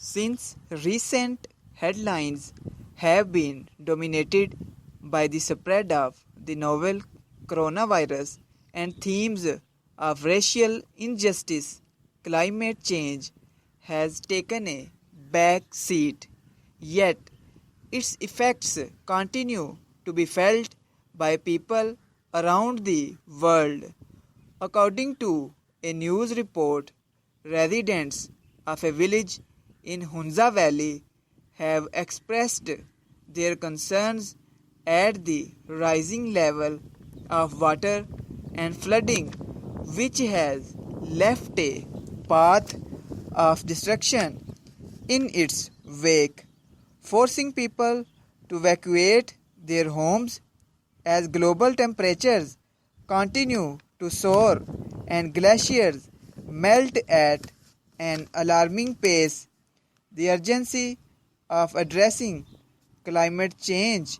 Since recent headlines have been dominated by the spread of the novel coronavirus and themes of racial injustice, climate change has taken a back seat. Yet, its effects continue to be felt by people around the world. According to a news report, residents of a village in Hunza Valley have expressed their concerns at the rising level of water and flooding, which has left a path of destruction in its wake, forcing people to evacuate their homes as global temperatures continue to soar and glaciers melt at an alarming pace. The urgency of addressing climate change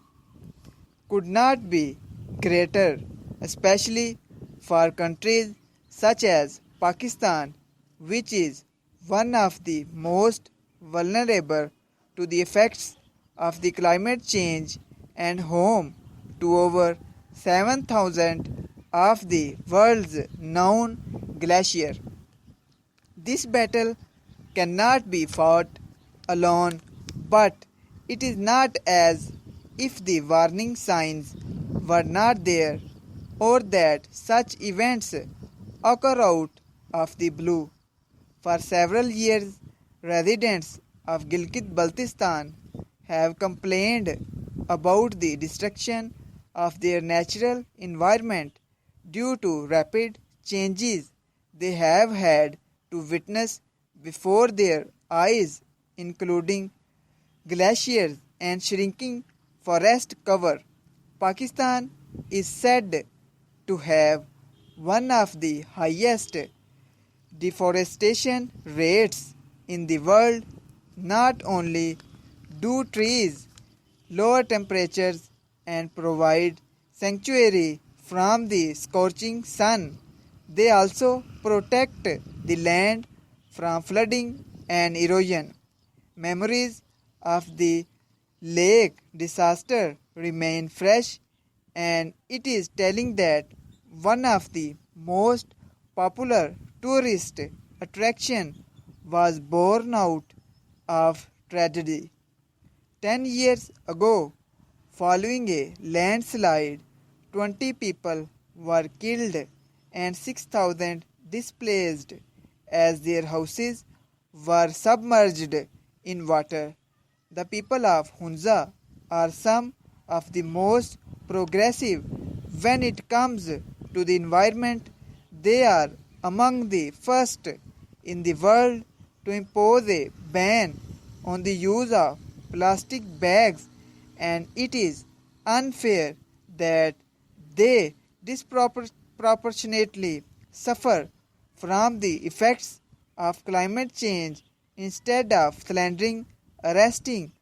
could not be greater, especially for countries such as Pakistan, which is one of the most vulnerable to the effects of the climate change and home to over 7,000 of the world's known glaciers. This battle cannot be fought alone, but it is not as if the warning signs were not there or that such events occur out of the blue. For several years, residents of Gilgit-Baltistan have complained about the destruction of their natural environment due to rapid changes they have had to witness before their eyes, including glaciers and shrinking forest cover. Pakistan is said to have one of the highest deforestation rates in the world. Not only do trees lower temperatures and provide sanctuary from the scorching sun, they also protect the land from flooding and erosion. Memories of the lake disaster remain fresh, and it is telling that one of the most popular tourist attraction was born out of tragedy. 10 years ago, following a landslide, 20 people were killed and 6,000 displaced as their houses were submerged in water. The people of Hunza are some of the most progressive when it comes to the environment. They are among the first in the world to impose a ban on the use of plastic bags, and it is unfair that they disproportionately suffer from the effects of climate change instead of slandering, arresting,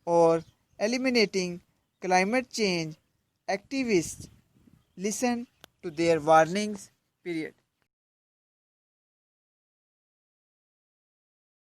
or eliminating climate change activists. Listen to their warnings. Period.